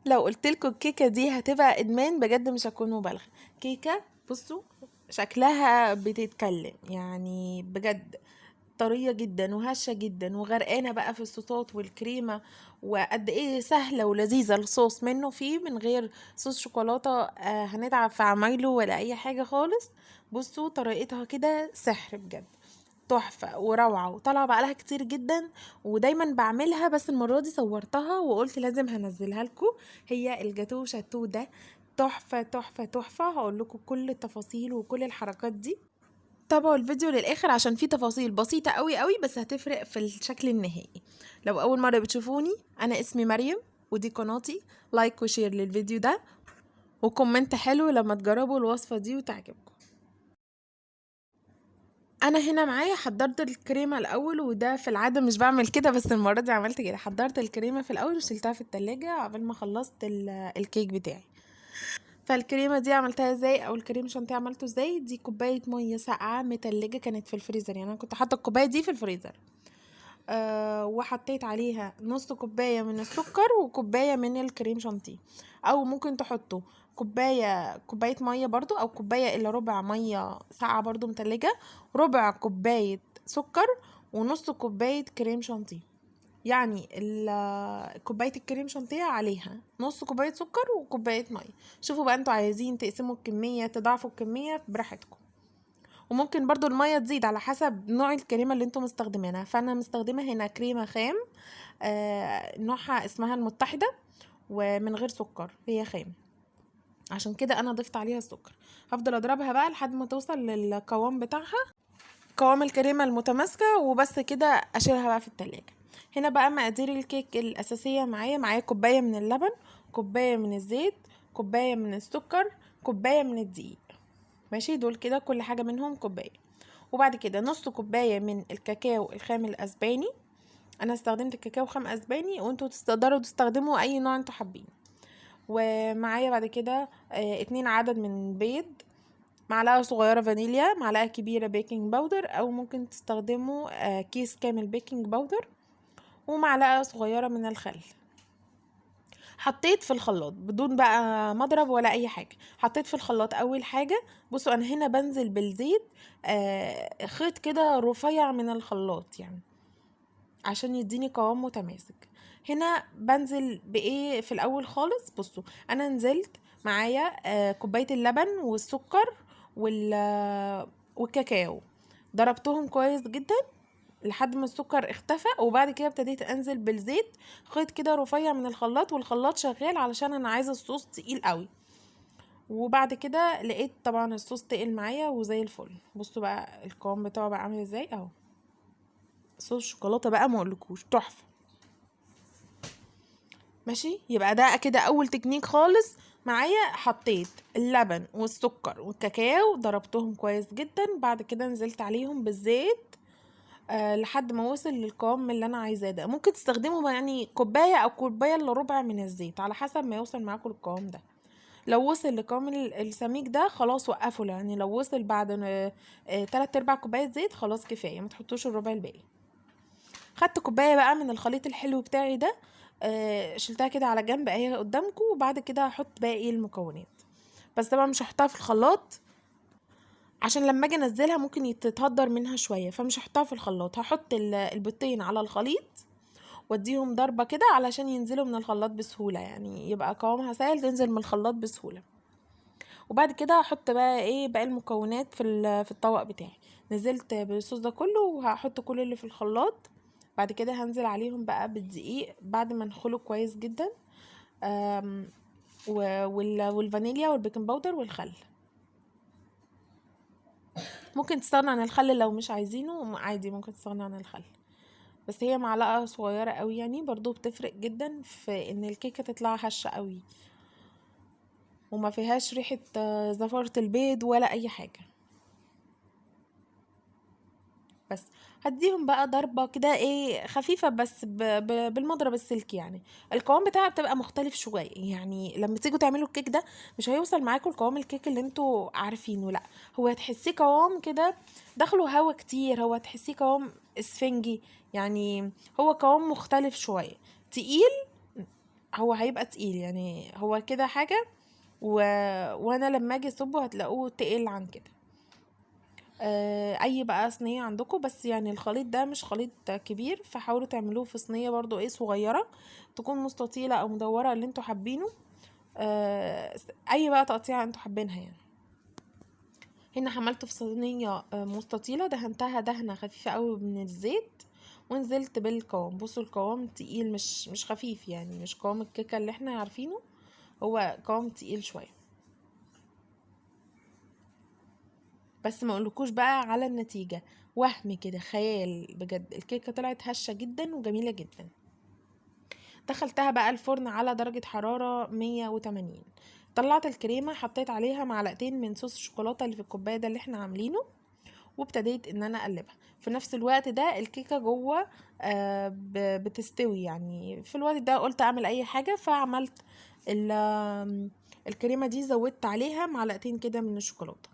لو قلتلكوا الكيكة دي هتبقى ادمان بجد مش هكون مبالغة. كيكة بصوا شكلها بتتكلم يعني بجد، طرية جدا وهشة جدا وغرقانة بقى في الصوصات والكريمة، وقد ايه سهلة ولذيذة الصوص منه فيه من غير صوص شوكولاتة هنتعب في عمايله ولا اي حاجة خالص. بصوا طريقتها كده سحر بجد، تحفة وروعة وطالعة بقالها كتير جدا ودايما بعملها، بس المرة دي صورتها وقلت لازم هنزلها لكم. هي الجاتو شاتو ده تحفة تحفة تحفة، هقول لكم كل التفاصيل وكل الحركات دي. تابعوا الفيديو للآخر عشان فيه تفاصيل بسيطة قوي قوي بس هتفرق في الشكل النهائي. لو أول مرة بتشوفوني أنا اسمي مريم ودي قناتي. لايك وشير للفيديو ده وكومنت حلو لما تجربوا الوصفة دي وتعجبكم. انا هنا معايا حضرت الكريمه الاول، وده في العاده مش بعمل كده بس المره دي عملت كده، حضرت الكريمه في الاول وشلتها في التلاجة قبل ما خلصت الكيك بتاعي. فالكريمه دي عملتها ازاي، او الكريم شانتيه عملته ازاي؟ دي كوبايه ميه ساقعه متلجه كانت في الفريزر، يعني انا كنت حاطه الكوبايه دي في الفريزر. وحطيت عليها نص كوبايه من السكر وكوبايه من الكريم شانتيه، او ممكن تحطوا كوبايه ميه برضو، او كوبايه الا ربع ميه ساقعه برضو متلجه، ربع كوبايه سكر ونص كوبايه كريم شانتيه. يعني كوبايه الكريم شانتيه عليها نص كوبايه سكر وكوبايه ميه. شوفوا بقى انتوا عايزين تقسموا الكميه تضاعفوا الكميه براحتكم، وممكن برضو المية تزيد على حسب نوع الكريمة اللي انتم مستخدمينها. فانا مستخدمة هنا كريمة خام نوعها اسمها المتحدة ومن غير سكر، هي خام عشان كده انا ضفت عليها السكر. هفضل اضربها بقى لحد ما توصل للقوام بتاعها، قوام الكريمة المتماسكة، وبس كده اشيلها بقى في التلاجة. هنا بقى مقادير الكيك الاساسية معايا كوباية من اللبن، كوباية من الزيت، كوباية من السكر، كوباية من الدقيق. ماشي، دول كده كل حاجة منهم كوباية. وبعد كده نص كوباية من الكاكاو الخام الاسباني، انا استخدمت الكاكاو خام اسباني وانتوا تقدروا تستخدموا اي نوع انتوا حابين. ومعايا بعد كده 2 عدد من بيض، معلقة صغيرة فانيليا، معلقة كبيرة بيكنج باودر، او ممكن تستخدموا كيس كامل بيكنج باودر، ومعلقة صغيرة من الخل. حطيت في الخلاط بدون بقى مضرب ولا اي حاجه، حطيت في الخلاط اول حاجه. بصوا انا هنا بنزل بالزيت خيط كده رفيع من الخلاط يعني عشان يديني قوام متماسك. هنا بنزل بايه في الاول خالص؟ بصوا انا نزلت معايا كوبايه اللبن والسكر والكاكاو، ضربتهم كويس جدا لحد ما السكر اختفى، وبعد كده ابتديت انزل بالزيت خيط كده رفيع من الخلاط، والخلاط شغال علشان انا عايزه الصوص تقيل قوي. وبعد كده لقيت طبعا الصوص تقل معايا وزي الفل. بصوا بقى القوام بتاعه بقى عامل ازاي اهو، صوص شوكولاته بقى ما اقولكوش تحفه. ماشي، يبقى ده كده اول تكنيك خالص معايا. حطيت اللبن والسكر والكاكاو ضربتهم كويس جدا، بعد كده نزلت عليهم بالزيت لحد ما وصل للقوام اللي انا عايزاه ده. ممكن تستخدموا يعني كوبايه او كوبايه الا ربع من الزيت على حسب ما يوصل معاكم القوام ده. لو وصل لقوام السميك ده خلاص وقفوا، يعني لو وصل بعد 3/4 كوبايه زيت خلاص كفايه، ما تحطوش الربع الباقي. خدت كوبايه بقى من الخليط الحلو بتاعي ده، شلتها كده على جنب اهي قدامكم، وبعد كده هحط باقي المكونات. بس طبعا مش هحطها في الخلاط عشان لما اجي انزلها ممكن يتهدر منها شويه، فمش هحطها في الخلاط. هحط البيضتين على الخليط واديهم ضربه كده علشان ينزلوا من الخلاط بسهوله، يعني يبقى قوامها سهل تنزل من الخلاط بسهوله. وبعد كده هحط بقى ايه باقي المكونات في الطبق بتاعي. نزلت بالصوص ده كله وهحط كل اللي في الخلاط. بعد كده هنزل عليهم بقى بالدقيق بعد ما نخله كويس جدا، والفانيليا والبيكنج باودر والخل. ممكن تستغنى عن الخل لو مش عايزينه عادي، ممكن تستغنى عن الخل، بس هي معلقة صغيرة قوي يعني برضو بتفرق جدا في ان الكيكة تطلع هشة قوي وما فيهاش ريحة زفارة البيض ولا اي حاجة. بس هديهم بقى ضربة كده ايه خفيفة بس بالمضرب السلك، يعني القوام بتاعها بتبقى مختلف شوية. يعني لما تيجوا تعملوا الكيك ده مش هيوصل معاكم القوام الكيك اللي انتوا عارفينه، لا هو هتحسيه قوام كده داخله هوا كتير، هو هتحسيه قوام اسفنجي، يعني هو قوام مختلف شوية تقيل هو هيبقى تقيل يعني، هو كده حاجة و... وانا لما اجي اصبه هتلاقوه تقيل عن كده. اي بقى صينية عندكم، بس يعني الخليط ده مش خليط كبير، فحاولوا تعملوه في صينية برضو ايه صغيرة، تكون مستطيلة او مدورة اللي انتوا حابينه. آه، اي بقى تقطيعة انتوا حابينها يعني. هنا حملته في صينية مستطيلة، دهنتها دهنة خفيفة قوي من الزيت، ونزلت بالقوام. بصوا القوام تقيل، مش خفيف يعني، مش قوام الكيكة اللي احنا عارفينه، هو قوام تقيل شوية. بس ما اقولكوش بقى على النتيجة، وهم كده خيال بجد، الكيكة طلعت هشة جدا وجميلة جدا. دخلتها بقى الفرن على درجة حرارة 180. طلعت الكريمة، حطيت عليها معلقتين من صوص الشوكولاتة اللي في الكوباية ده اللي احنا عاملينه، وابتديت ان انا اقلبها. في نفس الوقت ده الكيكة جوه بتستوي يعني. في الوقت ده قلت اعمل اي حاجة، فعملت الكريمة دي، زودت عليها معلقتين كده من الشوكولاتة.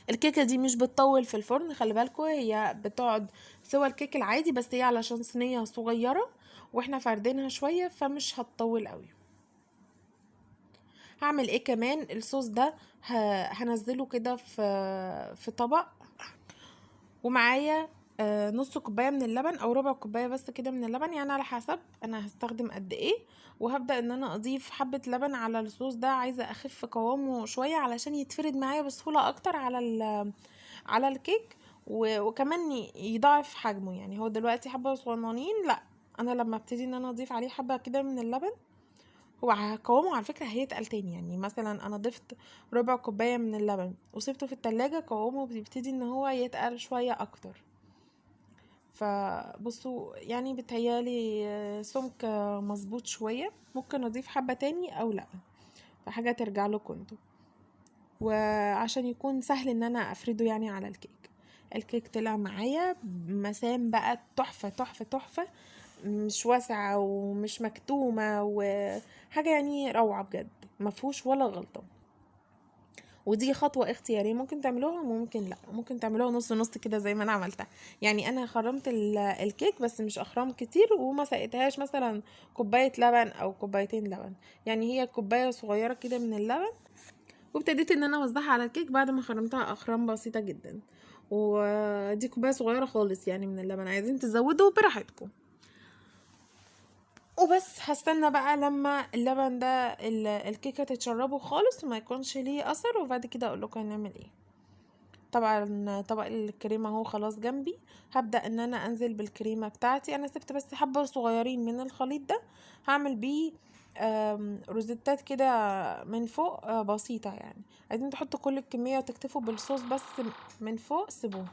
الكيكه دي مش بتطول في الفرن، خلي بالكوا، هي بتقعد سوى الكيك العادي، بس هي علشان صينيه صغيره واحنا فاردينها شويه فمش هتطول قوي. هعمل ايه كمان، الصوص ده هنزله كده في طبق، ومعايا نص كوبايه من اللبن او ربع كوبايه بس كده من اللبن، يعني على حسب انا هستخدم قد ايه. وهبدا ان انا اضيف حبه لبن على الصوص ده، عايزه اخف قوامه شويه علشان يتفرد معايا بسهوله اكتر على الكيك، وكمان يضاعف حجمه. يعني هو دلوقتي حبه صغننين، لا انا لما ابتدي ان انا اضيف عليه حبه كده من اللبن، هو قوامه على فكره هيتقل تاني. يعني مثلا انا ضفت ربع كوبايه من اللبن وسبته في التلاجة، قوامه بيبتدي ان هو يتقل شويه اكتر. فبصوا يعني بتهيالي سمك مظبوط شويه، ممكن اضيف حبه تاني او لا، فحاجه ترجع لكم انتوا. وعشان يكون سهل ان انا افرده يعني على الكيك، الكيك طلع معايا مسام بقى تحفة تحفة تحفة، مش واسعة ومش مكتومة، وحاجة يعني روعة بجد، مفهوش ولا غلطة. ودي خطوة اختيارية، ممكن تعملوها وممكن لا، ممكن تعملوها نص نص كده زي ما انا عملتها. يعني انا خرمت الكيك بس مش اخرام كتير، وما سقيتهاش مثلا كوباية لبن او كوبايتين لبن، يعني هي كوباية صغيرة كده من اللبن، وابتديت ان انا اوزعها على الكيك بعد ما خرمتها اخرام بسيطه جدا. ودي كوبايه صغيره خالص يعني من اللبن، عايزين تزودوا براحتكم. وبس هستنى بقى لما اللبن ده الكيكه تتشربه خالص وما يكونش ليه اثر، وبعد كده اقول لكم هنعمل ايه. طبعا طبق الكريمه اهو خلاص جنبي، هبدا ان انا انزل بالكريمه بتاعتي. انا سبت بس حبه صغيرين من الخليط ده، هعمل بيه روزيتات كده من فوق بسيطه يعني. عايزين تحطوا كل الكميه وتكتفوا بالصوص بس من فوق سيبوه.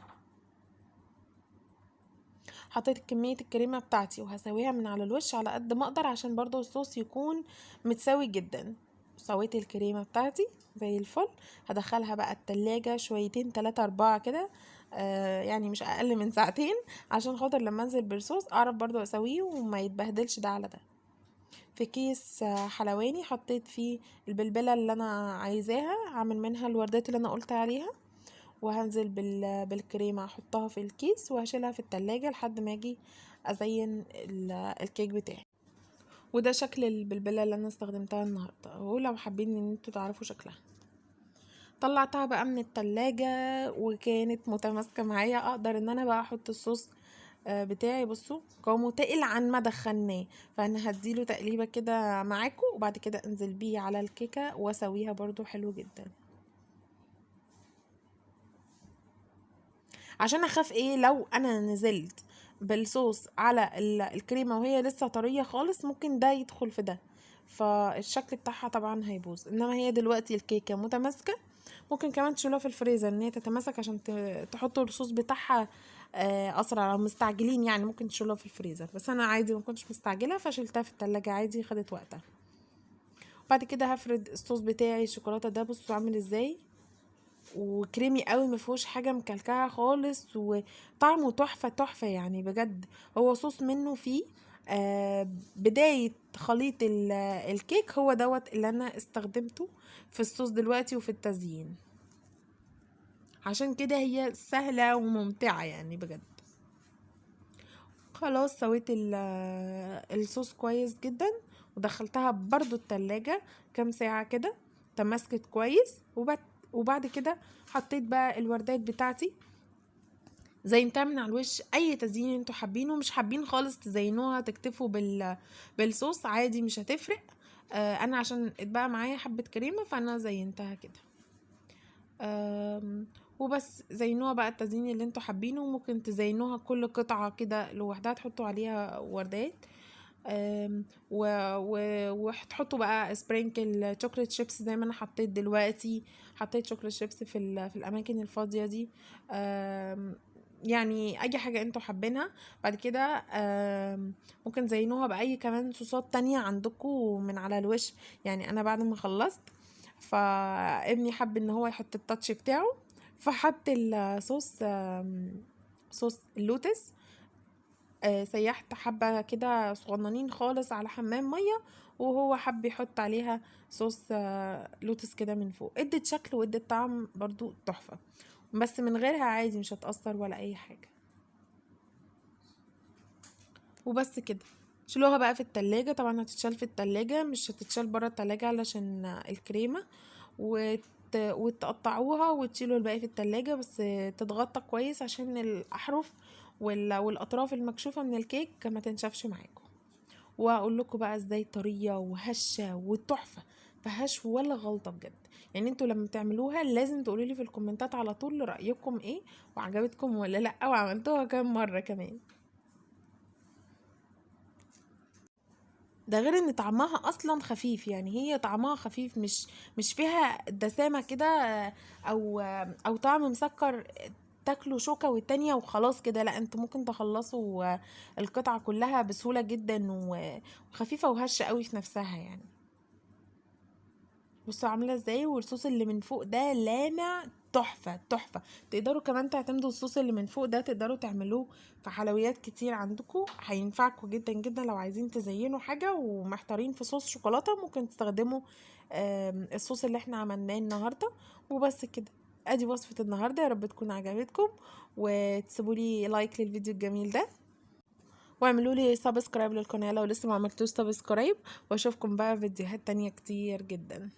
حطيت كميه الكريمه بتاعتي وهسويها من على الوش على قد ما اقدر عشان برضو الصوص يكون متساوي جدا. سويت الكريمه بتاعتي زي الفل، هدخلها بقى التلاجة شويتين 3 4 كده، يعني مش اقل من ساعتين، عشان خاطر لما انزل بالصوص اعرف برضو اسويه وما يتبهدلش ده على ده. في كيس حلواني حطيت فيه البلبله اللي انا عايزاها، هعمل منها الوردات اللي انا قلت عليها، وهنزل بالكريمة احطها في الكيس وهشيلها في التلاجة لحد ما اجي ازين الكيك بتاعي. وده شكل البلبلة اللي انا استخدمتها النهاردة، ولو حابين ان انتوا تعرفوا شكلها. طلعتها بقى من التلاجة وكانت متماسكة معايا، اقدر ان انا بقى احط الصوص بتاعي. بصوا قوامه تقل عن ما دخلناه، فانا هديله تقليبة كده معاكم، وبعد كده انزل بيه على الكيكة واسويها برضو حلو جدا. عشان اخاف ايه لو انا نزلت بالصوص على الكريمه وهي لسه طريه خالص، ممكن ده يدخل في ده، فالشكل بتاعها طبعا هيبوظ. انما هي دلوقتي الكيكه متماسكه، ممكن كمان تشيلوها في الفريزر ان هي تتماسك عشان تحطوا الصوص بتاعها اسرع. لو مستعجلين يعني ممكن تشيلوها في الفريزر، بس انا عادي ما كنتش مستعجله فشلتها في التلاجة عادي، خدت وقتها. بعد كده هفرد الصوص بتاعي الشوكولاته ده، بصوا عامل ازاي، وكريمي قوي، مفيهوش حاجه مكلكعه خالص، وطعمه تحفه تحفه يعني بجد. هو صوص منه فيه بدايه خليط الكيك، هو دوت اللي انا استخدمته في الصوص دلوقتي وفي التزيين، عشان كده هي سهله وممتعه يعني بجد. خلاص سويت الصوص كويس جدا، ودخلتها برضو التلاجة كام ساعة كده تمسكت كويس. وبعد كده حطيت بقى الوردات بتاعتي، زينتها من على الوش اي تزيين انتوا حابينه. مش حابين خالص تزينوها تكتفوا بالصوص عادي مش هتفرق. انا عشان اتبقى معايا حبة كريمة فانا زينتها كده. وبس زينوها بقى التزيين اللي انتوا حابينه. ممكن تزينوها كل قطعة كده لوحدها تحطوا عليها وردات، وتحطوا بقى سبرينكل شوكليت شيبس زي ما انا حطيت دلوقتي. حطيت شوكليت شيبس في الاماكن الفاضية دي. يعني اي حاجة انتوا حابينها. بعد كده ممكن زينوها باي كمان صوصات تانية عندكم من على الوش. يعني انا بعد ما خلصت فابني حب ان هو يحط التاتش بتاعه، فحط الصوص صوص اللوتس. سيحت حبة كده صغننين خالص على حمام مية، وهو حب يحط عليها صوص لوتس كده من فوق. ادت شكل وادت طعم برضو تحفة، بس من غيرها عادي مش هتأثر ولا اي حاجة. وبس كده شيلوها بقى في التلاجة. طبعا هتتشال في التلاجة مش هتتشال برا التلاجة علشان الكريمة. وتقطعوها وتشيلوا الباقي في التلاجة، بس تتغطى كويس عشان الأحرف والأطراف المكشوفة من الكيك ما تنشفش معاكم. وهقول لكم بقى ازاي طرية وهشة وتحفة، فيهاش ولا غلطة بجد. يعني انتوا لما تعملوها لازم تقولوا لي في الكومنتات على طول رأيكم ايه، وعجبتكم ولا لا، وعملتوها كام مرة كمان. ده غير ان طعمها اصلا خفيف، يعني هي طعمها خفيف مش فيها دسامة كده، او طعم مسكر تاكلوا شوكة والتانية وخلاص كده. لا انتوا ممكن تخلصوا القطعة كلها بسهولة جدا، وخفيفة وهشة قوي في نفسها يعني. بصوا عامله ازاي، والصوص اللي من فوق ده لامع تحفه تحفه. تقدروا كمان تعتمدوا الصوص اللي من فوق ده، تقدروا تعملوه في حلويات كتير عندكم. هينفعكم جدا جدا لو عايزين تزينوا حاجه ومحتارين في صوص شوكولاته، ممكن تستخدموا الصوص اللي احنا عملناه النهارده. وبس كده، ادي وصفه النهارده. يا رب تكون عجبتكم، وتسيبوا لي لايك للفيديو الجميل ده، واعملوا لي سبسكرايب للقناه لو لسه ما عملتوش سبسكرايب. واشوفكم بقى في فيديوهات تانية كتير جدا.